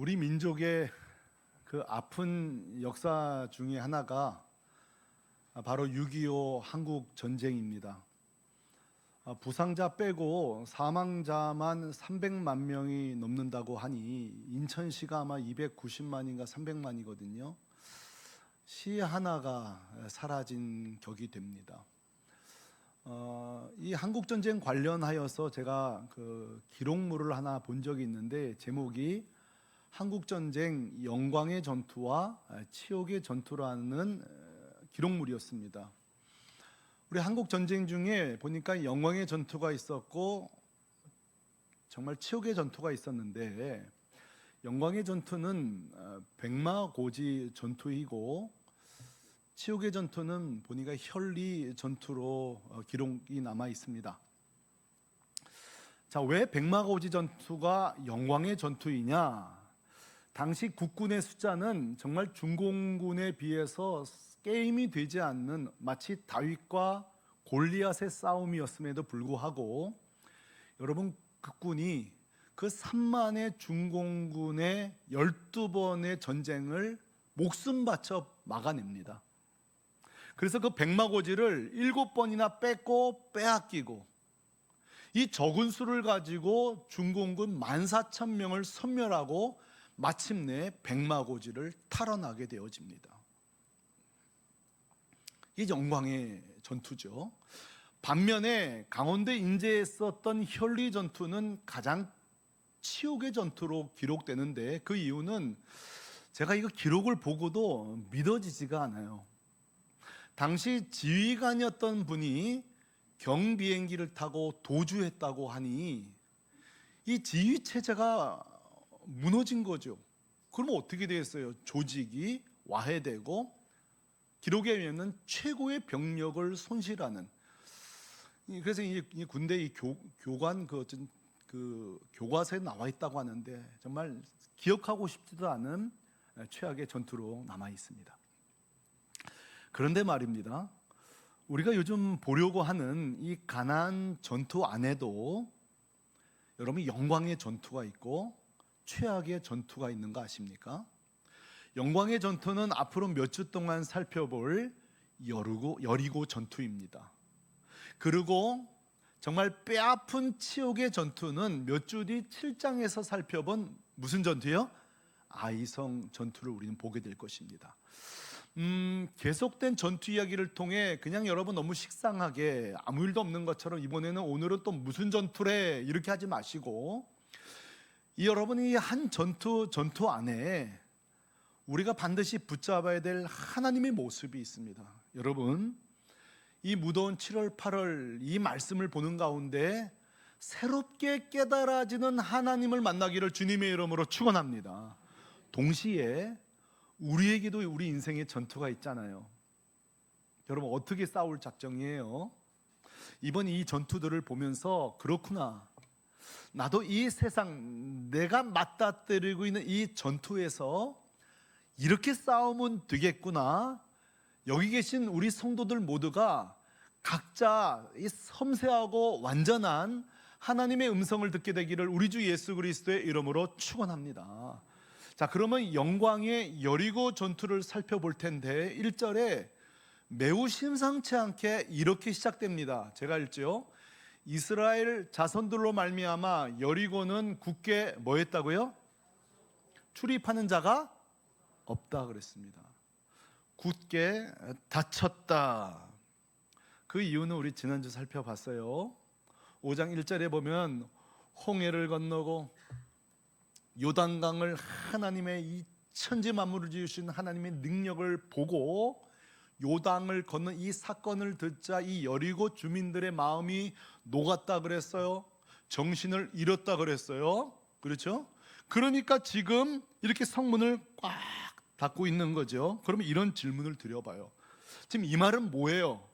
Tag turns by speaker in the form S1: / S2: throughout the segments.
S1: 우리 민족의 그 아픈 역사 중에 하나가 바로 6.25 한국 전쟁입니다. 부상자 빼고 사망자만 300만 명이 넘는다고 하니 인천시가 아마 290만인가 300만이거든요. 시 하나가 사라진 격이 됩니다. 이 한국전쟁 관련하여서 제가 그 기록물을 하나 본 적이 있는데 제목이 한국전쟁 영광의 전투와 치욕의 전투라는 기록물이었습니다. 우리 한국전쟁 중에 보니까 영광의 전투가 있었고 정말 치욕의 전투가 있었는데, 영광의 전투는 백마고지 전투이고 치욕의 전투는 보니까 혈리 전투로 기록이 남아 있습니다. 자, 왜 백마고지 전투가 영광의 전투이냐? 당시 국군의 숫자는 정말 중공군에 비해서 게임이 되지 않는 마치 다윗과 골리앗의 싸움이었음에도 불구하고 여러분, 국군이 그 3만의 중공군의 12번의 전쟁을 목숨 바쳐 막아냅니다. 그래서 그 백마고지를 7번이나 뺏고 빼앗기고 이 적은 수를 가지고 중공군 14,000명을 섬멸하고 마침내 백마고지를 탈환하게 되어집니다. 이 영광의 전투죠. 반면에 강원도 인제에 있었던 혈리 전투는 가장 치욕의 전투로 기록되는데, 그 이유는 제가 이거 기록을 보고도 믿어지지가 않아요. 당시 지휘관이었던 분이 경비행기를 타고 도주했다고 하니 이 지휘 체제가 무너진 거죠. 그러면 어떻게 되겠어요? 조직이 와해되고 기록에 의하면 최고의 병력을 손실하는. 그래서 이 군대 이 교관 그 교과서에 나와 있다고 하는데 정말 기억하고 싶지도 않은 최악의 전투로 남아 있습니다. 그런데 말입니다, 우리가 요즘 보려고 하는 이 가나안 전투 안에도 여러분 영광의 전투가 있고 최악의 전투가 있는 거 아십니까? 영광의 전투는 앞으로 몇 주 동안 살펴볼 여리고 전투입니다. 그리고 정말 뼈아픈 치욕의 전투는 몇 주 뒤 7장에서 살펴본 무슨 전투요? 아이성 전투를 우리는 보게 될 것입니다. 계속된 전투 이야기를 통해 그냥 여러분 너무 식상하게 아무 일도 없는 것처럼 오늘은 또 무슨 전투래 이렇게 하지 마시고, 여러분이 한 전투 안에 우리가 반드시 붙잡아야 될 하나님의 모습이 있습니다. 여러분, 이 무더운 7월 8월 이 말씀을 보는 가운데 새롭게 깨달아지는 하나님을 만나기를 주님의 이름으로 축원합니다. 동시에 우리에게도 우리 인생의 전투가 있잖아요. 여러분, 어떻게 싸울 작정이에요? 이번 이 전투들을 보면서 그렇구나, 나도 이 세상 내가 맞닥뜨리고 있는 이 전투에서 이렇게 싸우면 되겠구나. 여기 계신 우리 성도들 모두가 각자 이 섬세하고 완전한 하나님의 음성을 듣게 되기를 우리 주 예수 그리스도의 이름으로 축원합니다. 자, 그러면 영광의 여리고 전투를 살펴볼 텐데 1절에 매우 심상치 않게 이렇게 시작됩니다. 제가 읽죠. 이스라엘 자손들로 말미암아 여리고는 굳게 뭐 했다고요? 출입하는 자가 없다 그랬습니다. 굳게 닫혔다. 그 이유는 우리 지난주 살펴봤어요. 5장 1절에 보면 홍해를 건너고 요단강을 하나님의 이 천지 만물을 지으신 하나님의 능력을 보고 요단을 건넌 이 사건을 듣자 이 여리고 주민들의 마음이 녹았다 그랬어요. 정신을 잃었다 그랬어요. 그렇죠? 그러니까 지금 이렇게 성문을 꽉 닫고 있는 거죠. 그러면 이런 질문을 드려봐요. 지금 이 말은 뭐예요?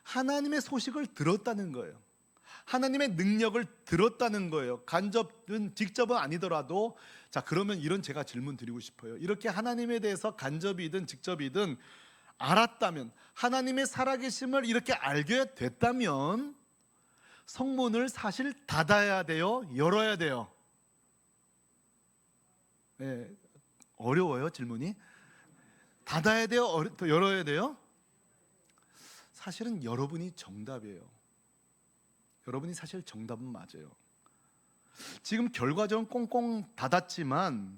S1: 하나님의 소식을 들었다는 거예요. 하나님의 능력을 들었다는 거예요. 간접은 직접은 아니더라도. 자, 그러면 이런 제가 질문 드리고 싶어요. 이렇게 하나님에 대해서 간접이든 직접이든 알았다면, 하나님의 살아계심을 이렇게 알게 됐다면 성문을 사실 닫아야 돼요? 열어야 돼요? 예, 어려워요 질문이? 닫아야 돼요? 더 열어야 돼요? 사실은 여러분이 정답이에요. 여러분이 사실 정답은 맞아요. 지금 결과적으로 꽁꽁 닫았지만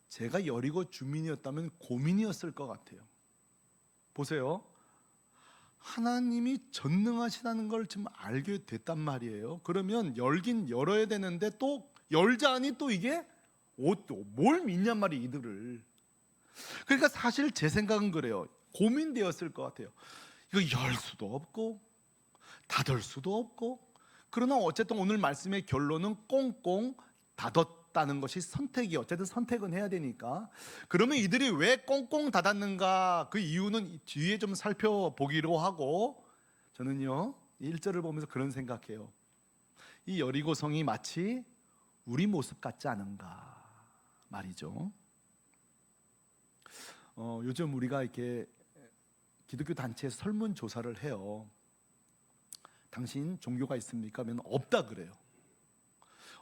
S1: 제가 여리고 주민이었다면 고민이었을 것 같아요. 보세요. 하나님이 전능하시다는 걸 지금 알게 됐단 말이에요. 그러면 열긴 열어야 되는데 또 열자니 또 이게 뭘 믿냔 말이에요, 이들을. 그러니까 사실 제 생각은 그래요. 고민되었을 것 같아요. 이거 열 수도 없고 닫을 수도 없고. 그러나 어쨌든 오늘 말씀의 결론은 꽁꽁 닫았다는 것이 선택이, 어쨌든 선택은 해야 되니까. 그러면 이들이 왜 꽁꽁 닫았는가, 그 이유는 뒤에 좀 살펴보기로 하고, 저는요 1절을 보면서 그런 생각해요. 이 여리고성이 마치 우리 모습 같지 않은가 말이죠. 요즘 우리가 이렇게 기독교 단체에서 설문조사를 해요. 당신 종교가 있습니까? 하면 없다 그래요.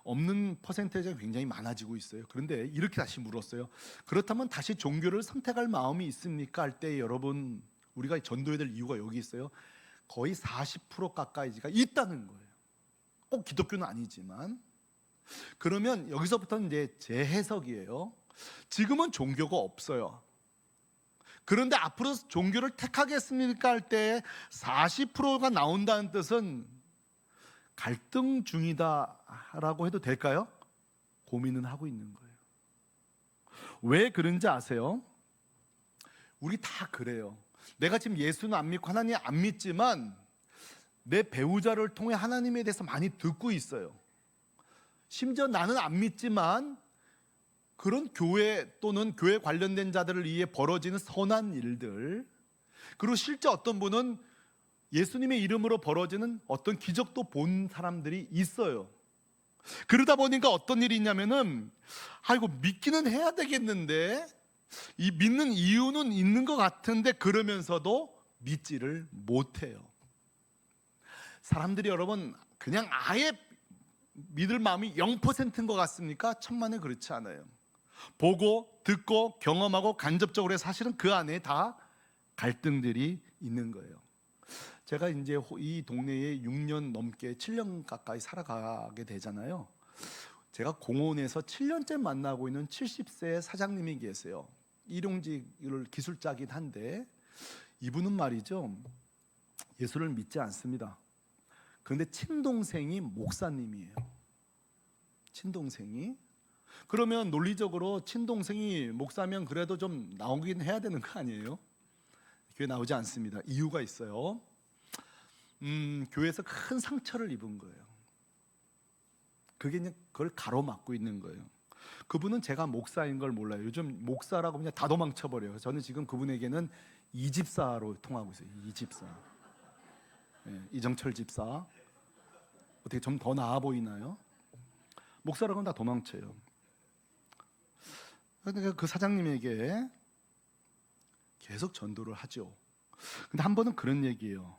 S1: 없는 퍼센테이지가 굉장히 많아지고 있어요. 그런데 이렇게 다시 물었어요. 그렇다면 다시 종교를 선택할 마음이 있습니까? 할 때 여러분, 우리가 전도해야 될 이유가 여기 있어요. 거의 40% 가까이가 있다는 거예요. 꼭 기독교는 아니지만. 그러면 여기서부터는 이제 제 해석이에요. 지금은 종교가 없어요. 그런데 앞으로 종교를 택하겠습니까? 할 때 40%가 나온다는 뜻은 갈등 중이다라고 해도 될까요? 고민은 하고 있는 거예요. 왜 그런지 아세요? 우리 다 그래요. 내가 지금 예수는 안 믿고 하나님 안 믿지만 내 배우자를 통해 하나님에 대해서 많이 듣고 있어요. 심지어 나는 안 믿지만 그런 교회 또는 교회 관련된 자들을 위해 벌어지는 선한 일들, 그리고 실제 어떤 분은 예수님의 이름으로 벌어지는 어떤 기적도 본 사람들이 있어요. 그러다 보니까 어떤 일이 있냐면은, 아이고 믿기는 해야 되겠는데, 이 믿는 이유는 있는 것 같은데 그러면서도 믿지를 못해요. 사람들이 여러분 그냥 아예 믿을 마음이 0%인 것 같습니까? 천만에 그렇지 않아요. 보고 듣고 경험하고 간접적으로 사실은 그 안에 다 갈등들이 있는 거예요. 제가 이제 이 동네에 6년 넘게 7년 가까이 살아가게 되잖아요. 제가 공원에서 7년째 만나고 있는 70세 사장님이 계세요. 일용직을 기술자긴 한데 이분은 말이죠, 예수를 믿지 않습니다. 그런데 친동생이 목사님이에요. 친동생이. 그러면 논리적으로 친동생이 목사면 그래도 좀 나오긴 해야 되는 거 아니에요? 교회 나오지 않습니다. 이유가 있어요. 교회에서 큰 상처를 입은 거예요. 그걸 가로막고 있는 거예요. 그분은 제가 목사인 걸 몰라요. 요즘 목사라고 그냥 다 도망쳐버려요. 저는 지금 그분에게는 이집사로 통하고 있어요. 이집사. 네, 이정철 집사. 어떻게 좀 더 나아 보이나요? 목사라고는 다 도망쳐요. 그러니까 그 사장님에게 계속 전도를 하죠. 근데 한 번은 그런 얘기예요.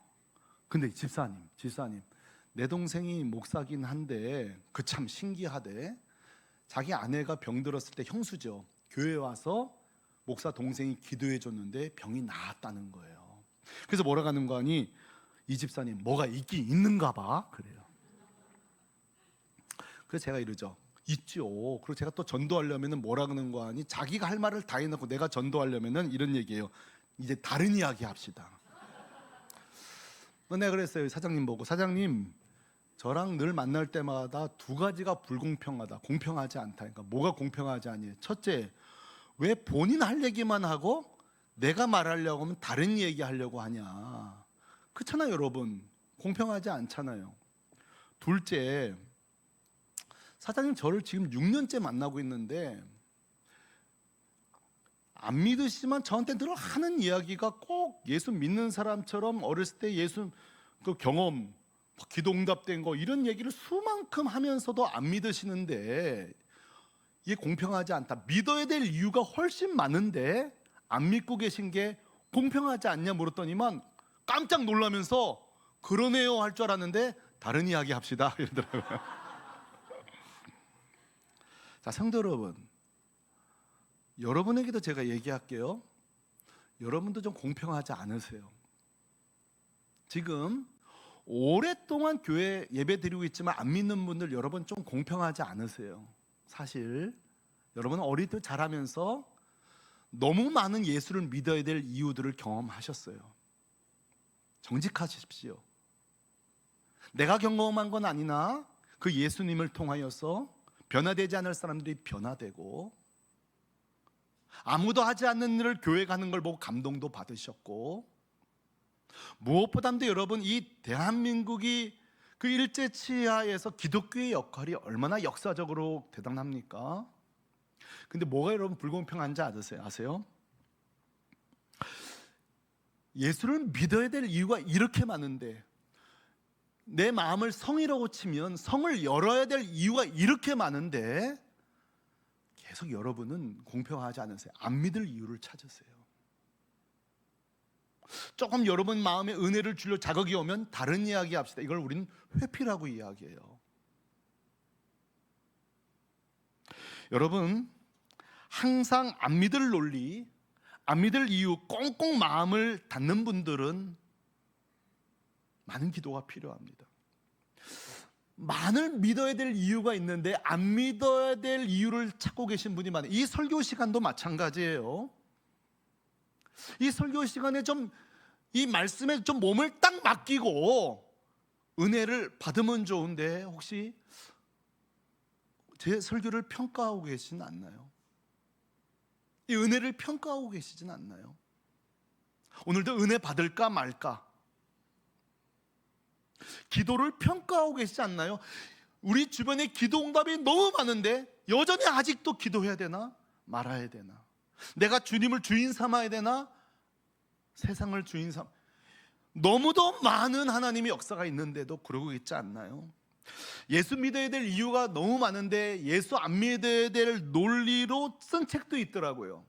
S1: 근데 집사님, 내 동생이 목사긴 한데 그 참 신기하대. 자기 아내가 병들었을 때 형수죠. 교회 와서 목사 동생이 기도해 줬는데 병이 나았다는 거예요. 그래서 뭐라 하는 거 아니? 이 집사님 뭐가 있긴 있는가 봐. 그래요. 그래서 제가 이러죠. 있죠. 그리고 제가 또 전도하려면은 뭐라 그러는 거 아니? 자기가 할 말을 다 해놓고 내가 전도하려면은 이런 얘기예요. 이제 다른 이야기 합시다. 내가 그랬어요. 사장님 보고, 사장님 저랑 늘 만날 때마다 두 가지가 불공평하다, 공평하지 않다. 그러니까 뭐가 공평하지 않니? 첫째, 왜 본인 할 얘기만 하고 내가 말하려고 하면 다른 얘기 하려고 하냐? 그렇잖아요, 여러분. 공평하지 않잖아요. 둘째, 사장님 저를 지금 6년째 만나고 있는데 안 믿으시지만 저한테 늘 하는 이야기가 꼭 예수 믿는 사람처럼 어렸을 때 예수 그 경험, 기도 응답된 거 이런 얘기를 수만큼 하면서도 안 믿으시는데 이게 공평하지 않다. 믿어야 될 이유가 훨씬 많은데 안 믿고 계신 게 공평하지 않냐 물었더니만 깜짝 놀라면서 그러네요 할 줄 알았는데 다른 이야기 합시다 이러더라고요. 자, 성도 여러분, 여러분에게도 제가 얘기할게요. 여러분도 좀 공평하지 않으세요? 지금 오랫동안 교회 예배 드리고 있지만 안 믿는 분들, 여러분 좀 공평하지 않으세요? 사실 여러분은 어릴 때 자라면서 너무 많은 예수를 믿어야 될 이유들을 경험하셨어요. 정직하십시오. 내가 경험한 건 아니나 그 예수님을 통하여서 변화되지 않을 사람들이 변화되고, 아무도 하지 않는 일을 교회 가는 걸 보고 감동도 받으셨고, 무엇보다도 여러분, 이 대한민국이 그 일제치하에서 기독교의 역할이 얼마나 역사적으로 대단합니까? 근데 뭐가 여러분 불공평한지 아세요? 예수를 믿어야 될 이유가 이렇게 많은데, 내 마음을 성이라고 치면 성을 열어야 될 이유가 이렇게 많은데, 계속 여러분은 공평하지 않으세요. 안 믿을 이유를 찾으세요. 조금 여러분 마음에 은혜를 주려 자극이 오면 다른 이야기 합시다. 이걸 우리는 회피라고 이야기해요. 여러분, 항상 안 믿을 논리, 안 믿을 이유, 꽁꽁 마음을 닫는 분들은 많은 기도가 필요합니다. 많은 믿어야 될 이유가 있는데 안 믿어야 될 이유를 찾고 계신 분이 많아요. 이 설교 시간도 마찬가지예요. 이 설교 시간에 좀 이 말씀에 좀 몸을 딱 맡기고 은혜를 받으면 좋은데, 혹시 제 설교를 평가하고 계시진 않나요? 이 은혜를 평가하고 계시진 않나요? 오늘도 은혜 받을까 말까? 기도를 평가하고 계시지 않나요? 우리 주변에 기도 응답이 너무 많은데 여전히 아직도 기도해야 되나? 말아야 되나? 내가 주님을 주인 삼아야 되나? 세상을 주인 삼, 너무도 많은 하나님의 역사가 있는데도 그러고 있지 않나요? 예수 믿어야 될 이유가 너무 많은데 예수 안 믿어야 될 논리로 쓴 책도 있더라고요.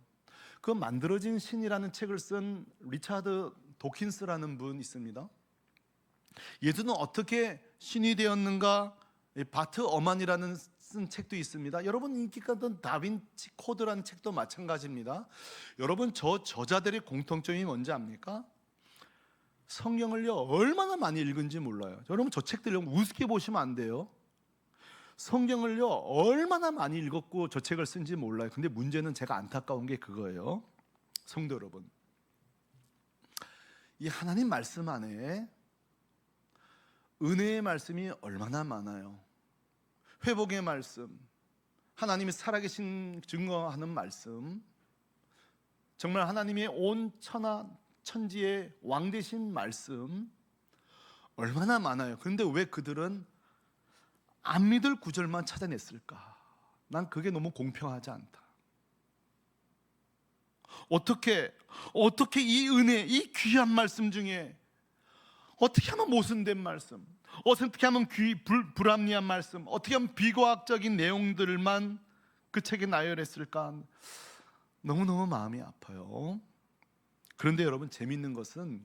S1: 그 만들어진 신이라는 책을 쓴 리차드 도킨스라는 분 있습니다. 예수는 어떻게 신이 되었는가, 바트 어만이라는 쓴 책도 있습니다. 여러분, 인기 있던 다빈치 코드라는 책도 마찬가지입니다. 여러분, 저 저자들의 공통점이 뭔지 압니까? 성경을요 얼마나 많이 읽은지 몰라요. 여러분, 저 책들 우습게 보시면 안 돼요. 성경을요 얼마나 많이 읽었고 저 책을 쓴지 몰라요. 근데 문제는, 제가 안타까운 게 그거예요. 성도 여러분, 이 하나님 말씀 안에 은혜의 말씀이 얼마나 많아요. 회복의 말씀, 하나님이 살아계신 증거하는 말씀, 정말 하나님의 온 천하 천지의 왕 되신 말씀 얼마나 많아요. 그런데 왜 그들은 안 믿을 구절만 찾아냈을까? 난 그게 너무 공평하지 않다. 어떻게 이 은혜, 이 귀한 말씀 중에 어떻게 하면 모순된 말씀, 어떻게 하면 불합리한 말씀, 어떻게 하면 비과학적인 내용들만 그 책에 나열했을까? 너무너무 마음이 아파요. 그런데 여러분, 재밌는 것은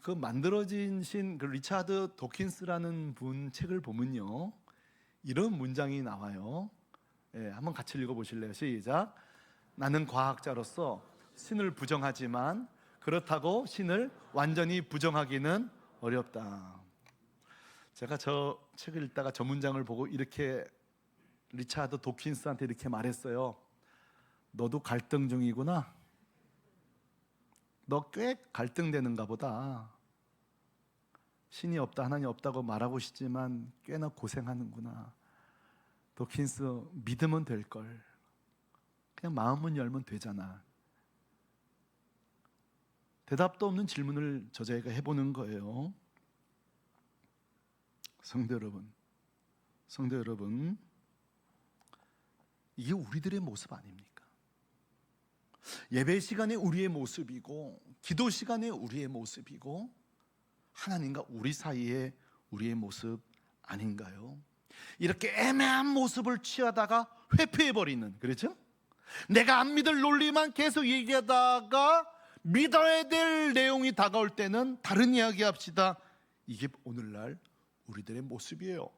S1: 그 만들어진 신, 그 리차드 도킨스라는 분 책을 보면요, 이런 문장이 나와요. 한번 같이 읽어보실래요? 시작. 나는 과학자로서 신을 부정하지만 그렇다고 신을 완전히 부정하기는 어렵다. 제가 저 책을 읽다가 저 문장을 보고 이렇게 리차드 도킨스한테 이렇게 말했어요. 너도 갈등 중이구나. 너 꽤 갈등되는가 보다. 신이 없다, 하나님 없다고 말하고 싶지만 꽤나 고생하는구나. 도킨스, 믿으면 될걸. 그냥 마음만 열면 되잖아. 대답도 없는 질문을 저자가 해보는 거예요. 성도 여러분, 이게 우리들의 모습 아닙니까? 예배 시간에 우리의 모습이고, 기도 시간에 우리의 모습이고, 하나님과 우리 사이에 우리의 모습 아닌가요? 이렇게 애매한 모습을 취하다가 회피해버리는, 그렇죠? 내가 안 믿을 논리만 계속 얘기하다가 믿어야 될 내용이 다가올 때는 다른 이야기 합시다. 이게 오늘날 우리들의 모습이에요.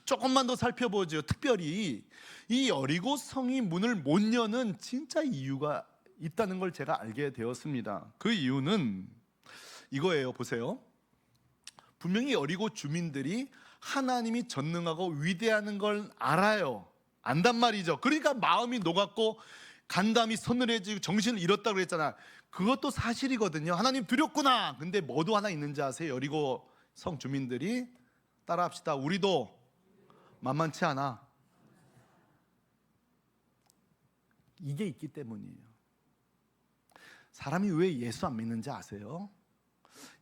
S1: 조금만 더 살펴보죠. 특별히 이 여리고 성이 문을 못 여는 진짜 이유가 있다는 걸 제가 알게 되었습니다. 그 이유는 이거예요. 보세요. 분명히 여리고 주민들이 하나님이 전능하고 위대한 걸 알아요. 안단 말이죠. 그러니까 마음이 녹았고 간담이 서늘해지고 정신을 잃었다고 그랬잖아. 그것도 사실이거든요. 하나님 두렵구나. 근데 뭐도 하나 있는지 아세요? 여리고 성 주민들이 따라합시다. 우리도 만만치 않아. 이게 있기 때문이에요. 사람이 왜 예수 안 믿는지 아세요?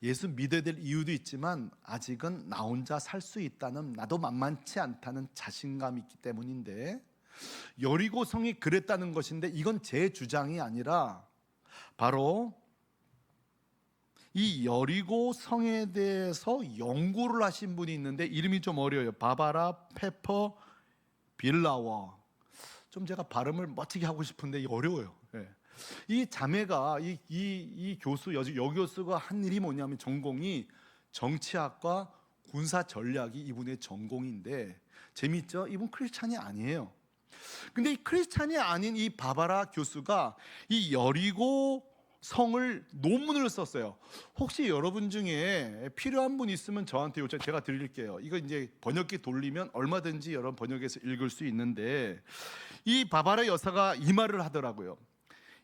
S1: 예수 믿어야 될 이유도 있지만 아직은 나 혼자 살 수 있다는, 나도 만만치 않다는 자신감이 있기 때문인데, 여리고 성이 그랬다는 것인데 이건 제 주장이 아니라 바로 이 여리고 성에 대해서 연구를 하신 분이 있는데 이름이 좀 어려워요. 바바라 페퍼 빌라워. 좀 제가 발음을 멋지게 하고 싶은데 어려워요. 예. 이 자매가 이 교수 여 교수가 한 일이 뭐냐면 전공이 정치학과 군사 전략이 이분의 전공인데, 재밌죠? 이분 크리스찬이 아니에요. 근데 이 크리스찬이 아닌 이 바바라 교수가 이 여리고 성을 논문을 썼어요. 혹시 여러분 중에 필요한 분 있으면 저한테 요청, 제가 드릴게요. 이거 이제 번역기 돌리면 얼마든지 여러분 번역해서 읽을 수 있는데, 이 바바라 여사가 이 말을 하더라고요.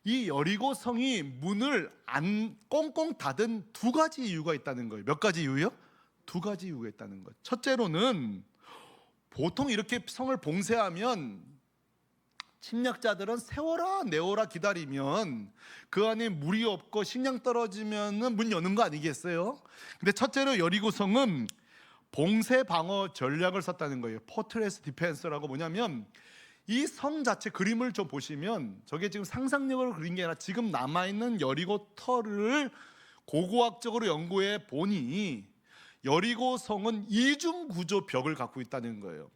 S1: 이 여리고 성이 문을 안 꽁꽁 닫은 두 가지 이유가 있다는 거예요. 몇 가지 이유요? 두 가지 이유가 있다는 거예요. 첫째로는 보통 이렇게 성을 봉쇄하면 침략자들은 세워라 내워라 기다리면 그 안에 물이 없고 식량 떨어지면 문 여는 거 아니겠어요? 근데 첫째로 여리고 성은 봉쇄 방어 전략을 썼다는 거예요. 포트레스 디펜스라고, 뭐냐면 이 성 자체 그림을 좀 보시면 저게 지금 상상력으로 그린 게 아니라 지금 남아있는 여리고 터를 고고학적으로 연구해 보니 여리고 성은 이중 구조 벽을 갖고 있다는 거예요.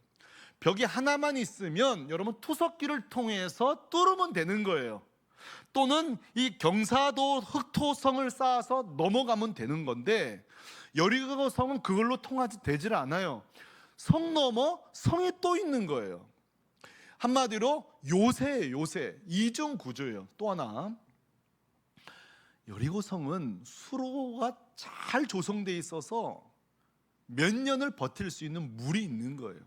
S1: 벽이 하나만 있으면 여러분 투석기를 통해서 뚫으면 되는 거예요. 또는 이 경사도 흑토성을 쌓아서 넘어가면 되는 건데, 여리고 성은 그걸로 통하지 되질 않아요. 성 넘어 성이 또 있는 거예요. 한마디로 요새예요. 요새 이중 구조예요. 또 하나, 여리고 성은 수로가 잘 조성되어 있어서 몇 년을 버틸 수 있는 물이 있는 거예요.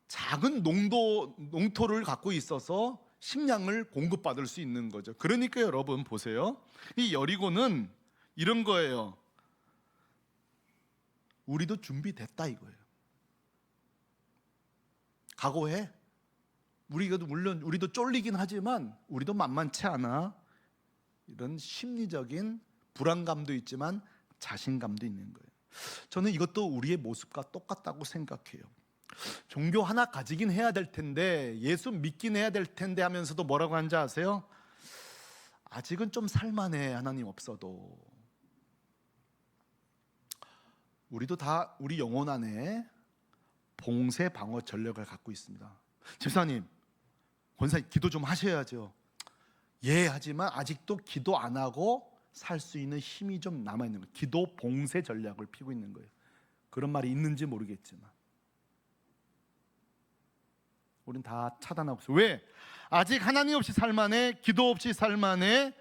S1: 작은 농토를 갖고 있어서 식량을 공급받을 수 있는 거죠. 그러니까 여러분 보세요. 이 여리고는 이런 거예요. 우리도 준비됐다 이거예요. 각오해. 물론 우리도 쫄리긴 하지만 우리도 만만치 않아. 이런 심리적인 불안감도 있지만 자신감도 있는 거예요. 저는 이것도 우리의 모습과 똑같다고 생각해요. 종교 하나 가지긴 해야 될 텐데, 예수 믿긴 해야 될 텐데 하면서도 뭐라고 하는지 아세요? 아직은 좀 살만해, 하나님 없어도. 우리도 다 우리 영혼 안에 봉쇄 방어 전력을 갖고 있습니다. 집사님, 권사님 기도 좀 하셔야죠. 예, 하지만 아직도 기도 안 하고 살 수 있는 힘이 좀 남아있는 거예요. 기도 봉쇄 전략을 피고 있는 거예요. 그런 말이 있는지 모르겠지만 우린 다 차단하고 있어요. 왜? 아직 하나님 없이 살만해, 기도 없이 살만해.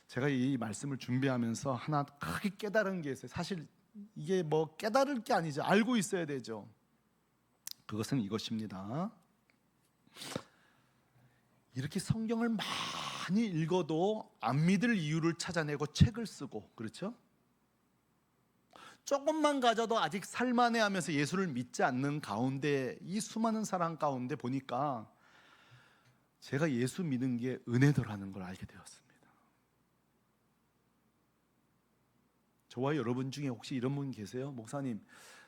S1: 제가 이 말씀을 준비하면서 하나 크게 깨달은 게 있어요. 사실 이게 뭐 깨달을 게 아니죠. 알고 있어야 되죠. 그것은 이것입니다. 이렇게 성경을 많이 읽어도 안 믿을 이유를 찾아내고 책을 쓰고, 그렇죠? 조금만 가져도 아직 살만해 하면서 예수를 믿지 않는 가운데, 이 수많은 사람 가운데 보니까 제가 예수 믿은 게 은혜더라는 걸 알게 되었습니다. 저와 여러분 중에 혹시 이런 분 계세요? 목사님,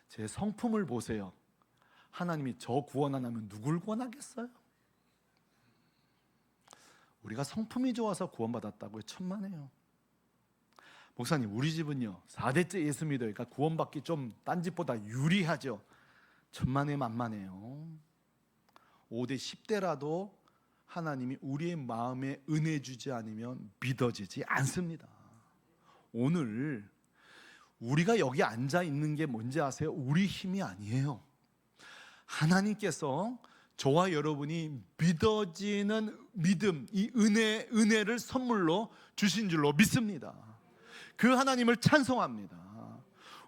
S1: 제 성품을 보세요. 하나님이 저 구원 안 하면 누굴 구원하겠어요? 우리가 성품이 좋아서 구원받았다고요? 천만에요. 목사님, 우리 집은요 4대째 예수 믿어요. 그러니까 구원받기 좀 딴 집보다 유리하죠. 천만에 만만해요. 5대 10대라도 하나님이 우리의 마음에 은혜 주지 않으면 믿어지지 않습니다. 오늘 우리가 여기 앉아 있는 게 뭔지 아세요? 우리 힘이 아니에요. 하나님께서 저와 여러분이 믿어지는 믿음, 이 은혜를 선물로 주신 줄로 믿습니다. 그 하나님을 찬송합니다.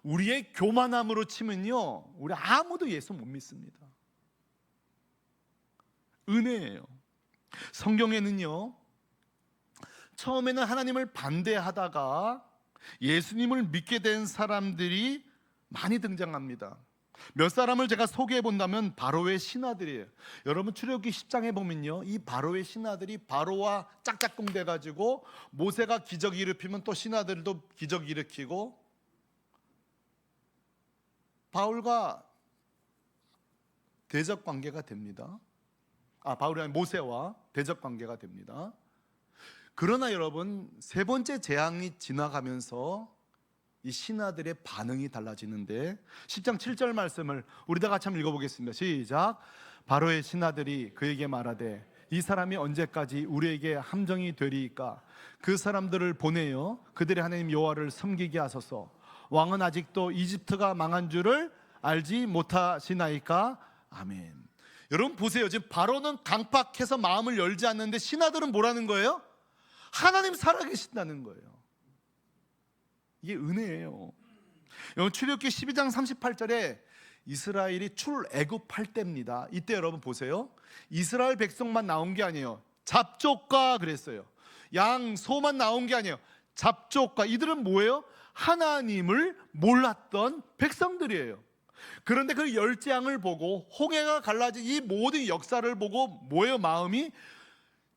S1: 우리의 교만함으로 치면요, 우리 아무도 예수 못 믿습니다. 은혜예요. 성경에는요, 처음에는 하나님을 반대하다가 예수님을 믿게 된 사람들이 많이 등장합니다. 몇 사람을 제가 소개해 본다면 바로의 신하들이에요. 여러분 출애굽기 10장에 보면요, 이 바로의 신하들이 바로와 짝짝꿍 돼가지고 모세가 기적 일으키면 또 신하들도 기적 일으키고 바울과 대적 관계가 됩니다. 바울이 아니라 모세와 대적 관계가 됩니다. 그러나 여러분, 세 번째 재앙이 지나가면서 이 신하들의 반응이 달라지는데 10장 7절 말씀을 우리 다 같이 한번 읽어보겠습니다. 시작. 바로의 신하들이 그에게 말하되 이 사람이 언제까지 우리에게 함정이 되리이까? 그 사람들을 보내어 그들의 하나님 여호와를 섬기게 하소서. 왕은 아직도 이집트가 망한 줄을 알지 못하시나이까? 아멘. 여러분 보세요. 지금 바로는 강팍해서 마음을 열지 않는데 신하들은 뭐라는 거예요? 하나님 살아계신다는 거예요. 이게 은혜예요. 여러분 출애굽기 12장 38절에 이스라엘이 출애굽할 때입니다. 이때 여러분 보세요. 이스라엘 백성만 나온 게 아니에요. 잡족과 그랬어요. 양, 소만 나온 게 아니에요. 잡족과. 이들은 뭐예요? 하나님을 몰랐던 백성들이에요. 그런데 그 열재앙을 보고 홍해가 갈라진 이 모든 역사를 보고 뭐예요? 마음이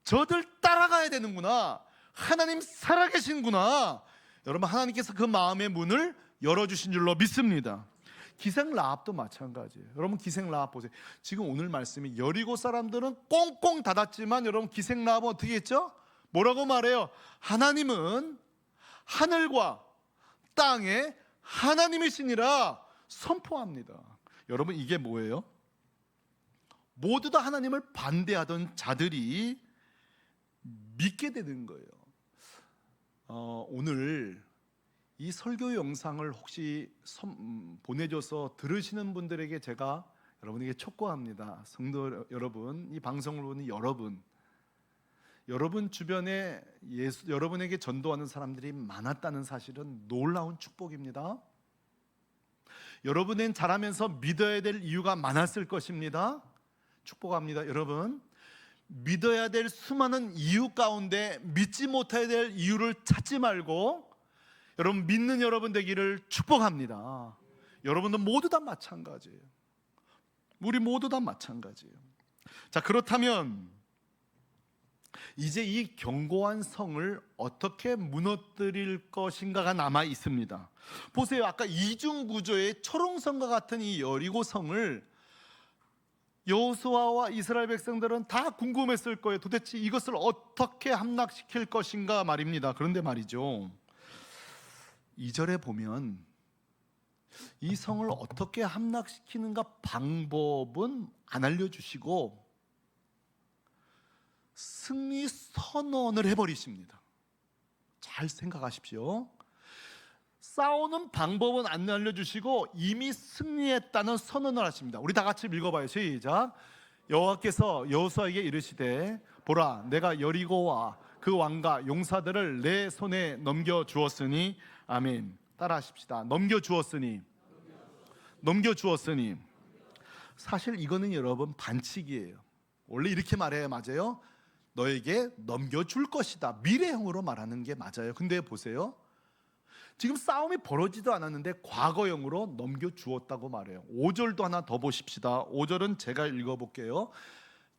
S1: 저들 따라가야 되는구나. 하나님 살아계신구나. 여러분 하나님께서 그 마음의 문을 열어주신 줄로 믿습니다. 기생 라합도 마찬가지예요. 여러분 기생 라합 보세요. 지금 오늘 말씀이 여리고 사람들은 꽁꽁 닫았지만 여러분 기생 라합은 어떻게 했죠? 뭐라고 말해요? 하나님은 하늘과 땅의 하나님이시니라 선포합니다. 여러분 이게 뭐예요? 모두 다 하나님을 반대하던 자들이 믿게 되는 거예요. 오늘 이 설교 영상을 혹시 보내줘서 들으시는 분들에게 제가 여러분에게 촉구합니다. 성도 여러분, 이 방송을 보는 여러분 주변에 여러분에게 전도하는 사람들이 많았다는 사실은 놀라운 축복입니다. 여러분은 자라면서 믿어야 될 이유가 많았을 것입니다. 축복합니다. 여러분 믿어야 될 수많은 이유 가운데 믿지 못해야 될 이유를 찾지 말고 여러분 믿는 여러분 되기를 축복합니다. 여러분들 모두 다 마찬가지예요. 우리 모두 다 마찬가지예요. 자, 그렇다면 이제 이 견고한 성을 어떻게 무너뜨릴 것인가가 남아 있습니다. 보세요. 아까 이중 구조의 초롱성과 같은 이 여리고 성을 여호수아와 이스라엘 백성들은 다 궁금했을 거예요. 도대체 이것을 어떻게 함락시킬 것인가 말입니다. 그런데 말이죠, 2절에 보면 이 성을 어떻게 함락시키는가 방법은 안 알려주시고 승리 선언을 해버리십니다. 잘 생각하십시오. 싸우는 방법은 안 알려주시고 이미 승리했다는 선언을 하십니다. 우리 다 같이 읽어봐요. 시작. 여호와께서 여호수아에게 이르시되 보라, 내가 여리고와 그 왕과 용사들을 내 손에 넘겨주었으니. 아멘. 따라하십시다. 넘겨주었으니. 사실 이거는 여러분 반칙이에요. 원래 이렇게 말해야 맞아요. 너에게 넘겨줄 것이다. 미래형으로 말하는 게 맞아요. 근데 보세요, 지금 싸움이 벌어지도 않았는데 과거형으로 넘겨주었다고 말해요. 5절도 하나 더 보십시다. 5절은 제가 읽어볼게요.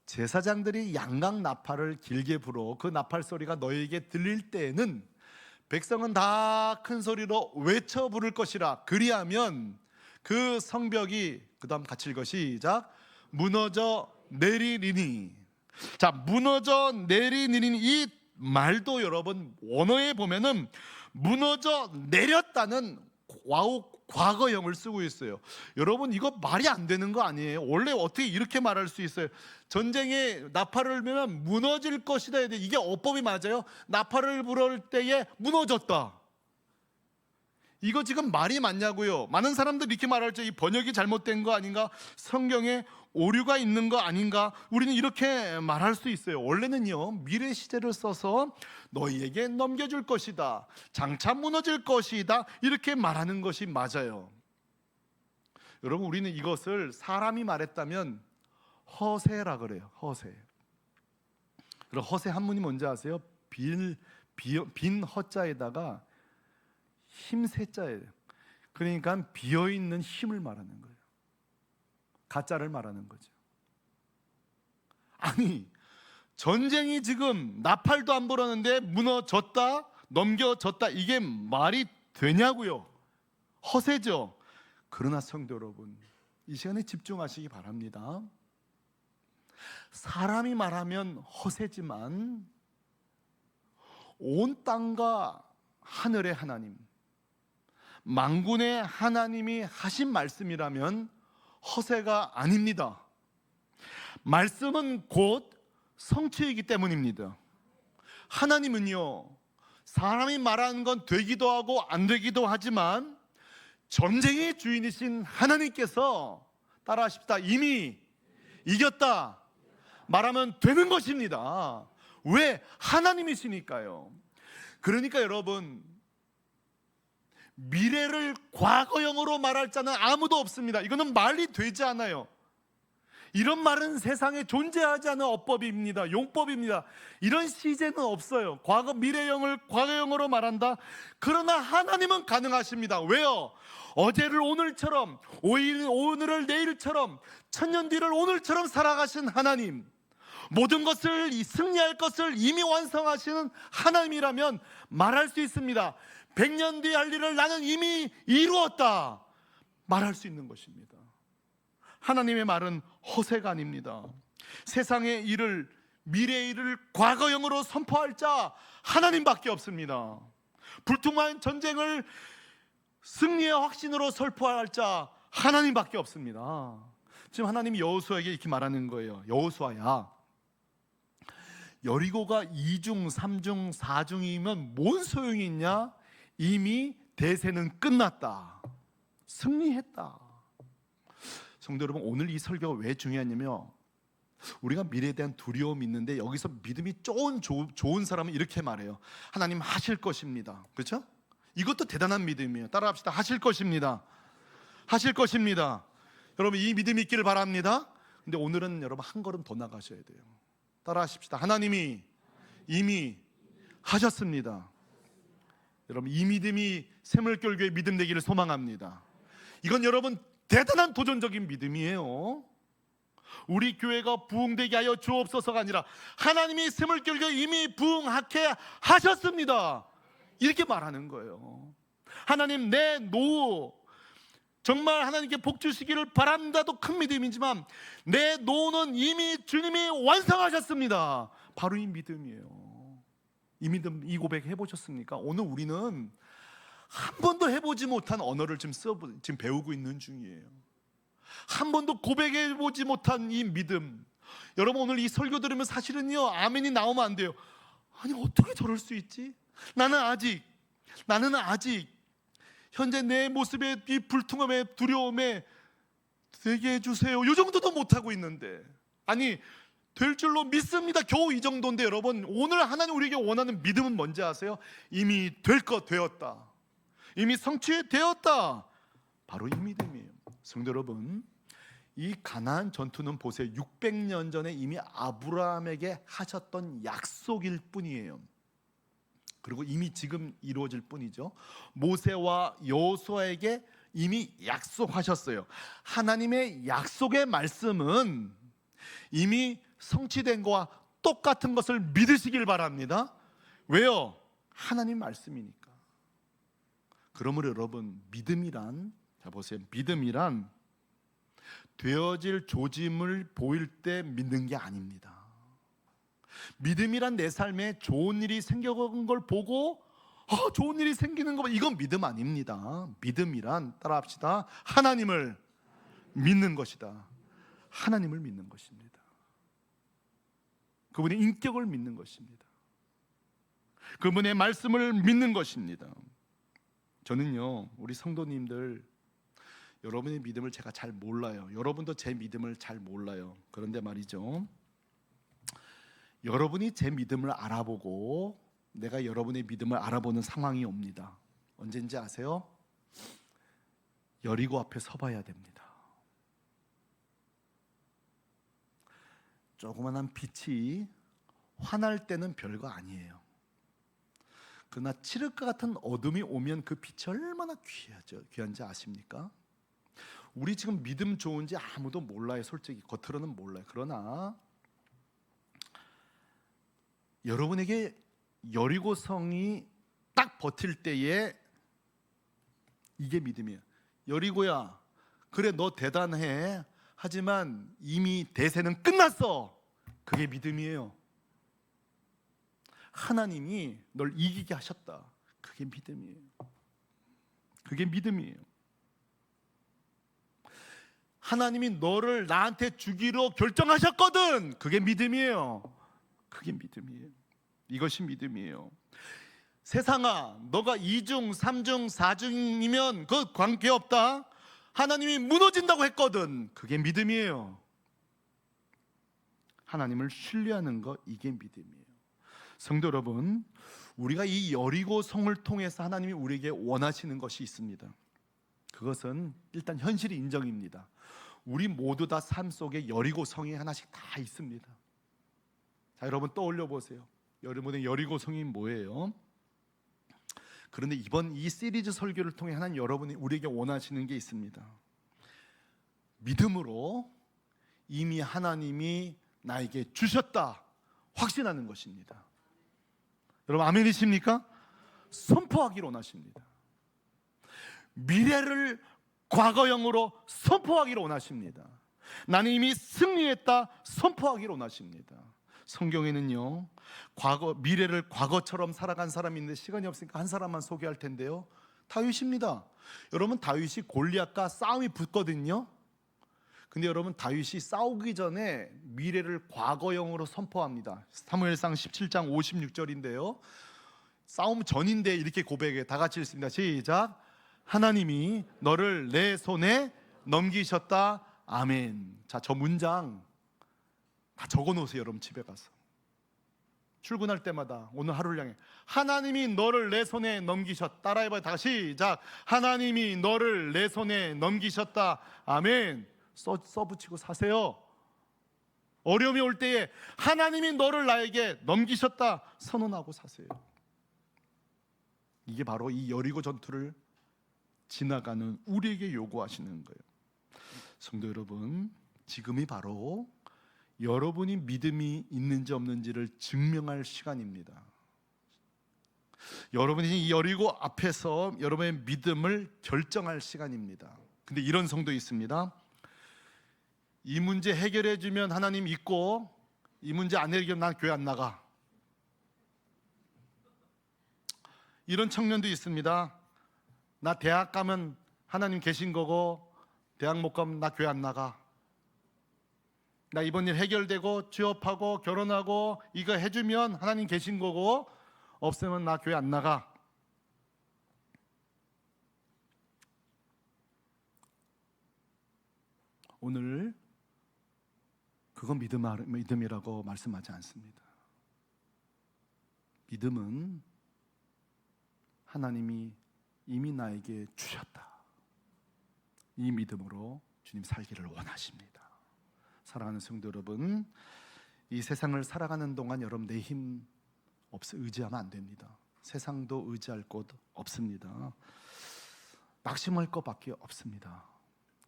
S1: 제사장들이 양각 나팔을 길게 불어 그 나팔 소리가 너에게 들릴 때에는 백성은 다 큰 소리로 외쳐 부를 것이라. 그리하면 그 성벽이, 그 다음 같이 읽어. 시작. 무너져 내리리니. 자, 무너져 내리리니, 이 말도 여러분 원어에 보면은 무너져 내렸다는 과거형을 쓰고 있어요. 여러분 이거 말이 안 되는 거 아니에요? 원래 어떻게 이렇게 말할 수 있어요? 전쟁에 나팔을 불면 무너질 것이다. 이게 어법이 맞아요? 나팔을 불을 때에 무너졌다. 이거 지금 말이 맞냐고요? 많은 사람들이 이렇게 말할죠. 이 번역이 잘못된 거 아닌가? 성경에 오류가 있는 거 아닌가? 우리는 이렇게 말할 수 있어요. 원래는요, 미래 시제를 써서 너희에게 넘겨줄 것이다, 장차 무너질 것이다, 이렇게 말하는 것이 맞아요. 여러분, 우리는 이것을 사람이 말했다면 허세라 그래요. 허세. 그럼 허세 한문이 뭔지 아세요? 빈 허자에다가 힘세자예요. 그러니까 비어있는 힘을 말하는 거예요. 가짜를 말하는 거죠. 아니, 전쟁이 지금 나팔도 안 불었는데 무너졌다, 넘겨졌다, 이게 말이 되냐고요? 허세죠. 그러나 성도 여러분, 이 시간에 집중하시기 바랍니다. 사람이 말하면 허세지만 온 땅과 하늘의 하나님, 만군의 하나님이 하신 말씀이라면 허세가 아닙니다. 말씀은 곧 성취이기 때문입니다. 하나님은요, 사람이 말하는 건 되기도 하고 안 되기도 하지만 전쟁의 주인이신 하나님께서, 따라하십시다, 이미 이겼다 말하면 되는 것입니다. 왜? 하나님이시니까요. 그러니까 여러분, 미래를 과거형으로 말할 자는 아무도 없습니다. 이거는 말이 되지 않아요. 이런 말은 세상에 존재하지 않은 어법입니다. 용법입니다. 이런 시제는 없어요. 과거 미래형을 과거형으로 말한다. 그러나 하나님은 가능하십니다. 왜요? 어제를 오늘처럼, 오늘을 내일처럼, 천년 뒤를 오늘처럼 살아가신 하나님, 모든 것을 승리할 것을 이미 완성하시는 하나님이라면 말할 수 있습니다. 100년 뒤에 할 일을 나는 이미 이루었다 말할 수 있는 것입니다. 하나님의 말은 허세가 아닙니다. 세상의 일을, 미래의 일을 과거형으로 선포할 자 하나님밖에 없습니다. 불투명한 전쟁을 승리의 확신으로 선포할 자 하나님밖에 없습니다. 지금 하나님이 여호수아에게 이렇게 말하는 거예요. 여호수아야, 여리고가 2중, 3중, 4중이면 뭔 소용이 있냐? 이미 대세는 끝났다. 승리했다. 성도 여러분, 오늘 이 설교가 왜 중요하냐면, 우리가 미래에 대한 두려움이 있는데 여기서 믿음이 좋은 사람은 이렇게 말해요. 하나님 하실 것입니다. 그렇죠? 이것도 대단한 믿음이에요. 따라합시다. 하실 것입니다. 하실 것입니다. 여러분, 이 믿음이 있기를 바랍니다. 근데 오늘은 여러분 한 걸음 더 나가셔야 돼요. 따라하십시다. 하나님이 이미 하셨습니다. 여러분, 이 믿음이 샘물교회의 믿음 되기를 소망합니다. 이건 여러분 대단한 도전적인 믿음이에요. 우리 교회가 부흥되게 하여 주옵소서가 아니라 하나님이 샘물교회 이미 부흥하게 하셨습니다, 이렇게 말하는 거예요. 하나님, 내 노후 정말 하나님께 복 주시기를 바란다도 큰 믿음이지만 내 노후는 이미 주님이 완성하셨습니다. 바로 이 믿음이에요. 이 믿음, 이 고백 해보셨습니까? 오늘 우리는 한 번도 해보지 못한 언어를 지금 배우고 있는 중이에요. 한 번도 고백해보지 못한 이 믿음. 여러분, 오늘 이 설교 들으면 사실은요, 아멘이 나오면 안 돼요. 아니, 어떻게 저럴 수 있지? 나는 아직 현재 내 모습에, 이 불통함에, 두려움에 되게 해주세요, 이 정도도 못하고 있는데, 아니, 될 줄로 믿습니다, 겨우 이 정도인데, 여러분, 오늘 하나님 우리에게 원하는 믿음은 뭔지 아세요? 이미 될 것 되었다, 이미 성취되었다, 바로 이 믿음이에요. 성도 여러분, 이 가나안 전투는 보세요, 600년 전에 이미 아브라함에게 하셨던 약속일 뿐이에요. 그리고 이미 지금 이루어질 뿐이죠. 모세와 여호수아에게 이미 약속하셨어요. 하나님의 약속의 말씀은 이미 성취된 것과 똑같은 것을 믿으시길 바랍니다. 왜요? 하나님 말씀이니까. 그러므로 여러분, 믿음이란, 자 보세요, 믿음이란 되어질 조짐을 보일 때 믿는 게 아닙니다. 믿음이란 내 삶에 좋은 일이 생겨간 걸 보고 좋은 일이 생기는 거, 이건 믿음 아닙니다. 믿음이란, 따라합시다, 하나님을 믿는 것이다. 하나님을 믿는 것입니다. 그분의 인격을 믿는 것입니다. 그분의 말씀을 믿는 것입니다. 저는요, 우리 성도님들 여러분의 믿음을 제가 잘 몰라요. 여러분도 제 믿음을 잘 몰라요. 그런데 말이죠, 여러분이 제 믿음을 알아보고 내가 여러분의 믿음을 알아보는 상황이 옵니다. 언제인지 아세요? 여리고 앞에 서봐야 됩니다. 조그만한 빛이 환할 때는 별거 아니에요. 그러나 칠흑과 같은 어둠이 오면 그 빛이 얼마나 귀한지 아십니까? 우리 지금 믿음 좋은지 아무도 몰라요. 솔직히 겉으로는 몰라요. 그러나 여러분에게 여리고성이 딱 버틸 때에 이게 믿음이에요. 여리고야, 그래 너 대단해. 하지만 이미 대세는 끝났어. 그게 믿음이에요. 하나님이 널 이기게 하셨다. 그게 믿음이에요. 그게 믿음이에요. 하나님이 너를 나한테 주기로 결정하셨거든. 그게 믿음이에요. 그게 믿음이에요. 이것이 믿음이에요. 세상아, 너가 2중, 3중, 4중이면 그 관계없다. 하나님이 무너진다고 했거든. 그게 믿음이에요. 하나님을 신뢰하는 것, 이게 믿음이에요. 성도 여러분, 우리가 이 여리고 성을 통해서 하나님이 우리에게 원하시는 것이 있습니다. 그것은 일단 현실이 인정입니다. 우리 모두 다 삶 속에 여리고 성이 하나씩 다 있습니다. 자, 여러분 떠올려 보세요. 여러분의 여리고 성이 뭐예요? 그런데 이번 이 시리즈 설교를 통해 하나님 여러분이 우리에게 원하시는 게 있습니다. 믿음으로 이미 하나님이 나에게 주셨다 확신하는 것입니다. 여러분 아멘이십니까? 선포하기를 원하십니다. 미래를 과거형으로 선포하기를 원하십니다. 나는 이미 승리했다 선포하기를 원하십니다. 성경에는요, 미래를 과거처럼 살아간 사람이 있는데 시간이 없으니까 한 사람만 소개할 텐데요, 다윗입니다. 여러분, 다윗이 골리앗과 싸움이 붙거든요. 근데 여러분, 다윗이 싸우기 전에 미래를 과거형으로 선포합니다. 사무엘상 17장 56절인데요 싸움 전인데 이렇게 고백해. 다 같이 읽습니다. 시작. 하나님이 너를 내 손에 넘기셨다. 아멘. 자, 저 문장 다 적어놓으세요. 여러분 집에 가서 출근할 때마다 오늘 하루를 향해 하나님이 너를 내 손에 넘기셨다. 따라해봐요. 다 시작. 하나님이 너를 내 손에 넘기셨다. 아멘. 써붙이고 사세요. 어려움이 올 때에 하나님이 너를 나에게 넘기셨다 선언하고 사세요. 이게 바로 이 여리고 전투를 지나가는 우리에게 요구하시는 거예요. 성도 여러분, 지금이 바로 여러분이 믿음이 있는지 없는지를 증명할 시간입니다. 여러분이 이 여리고 앞에서 여러분의 믿음을 결정할 시간입니다. 근데 이런 성도 있습니다. 이 문제 해결해 주면 하나님 있고 이 문제 안 해결하면 난 교회 안 나가. 이런 청년도 있습니다. 나 대학 가면 하나님 계신 거고 대학 못 가면 나 교회 안 나가. 나 이번 일 해결되고 취업하고 결혼하고 이거 해주면 하나님 계신 거고 없으면 나 교회 안 나가. 오늘 그건 믿음이라고 말씀하지 않습니다. 믿음은 하나님이 이미 나에게 주셨다. 이 믿음으로 주님 살기를 원하십니다. 사랑하는 성도 여러분, 이 세상을 살아가는 동안 여러분 내 힘 의지하면 안 됩니다. 세상도 의지할 곳 없습니다. 낙심할 것밖에 없습니다.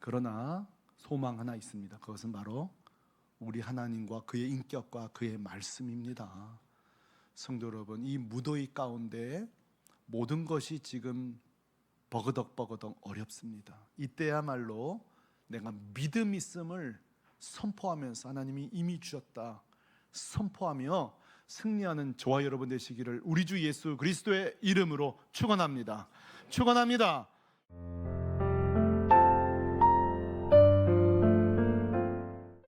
S1: 그러나 소망 하나 있습니다. 그것은 바로 우리 하나님과 그의 인격과 그의 말씀입니다. 성도 여러분, 이 무더위 가운데 모든 것이 지금 버그덕 어렵습니다. 이때야말로 내가 믿음 있음을 선포하면서 하나님이 이미 주셨다 선포하며 승리하는 저와 여러분 되시기를 우리 주 예수 그리스도의 이름으로 축원합니다. 축원합니다.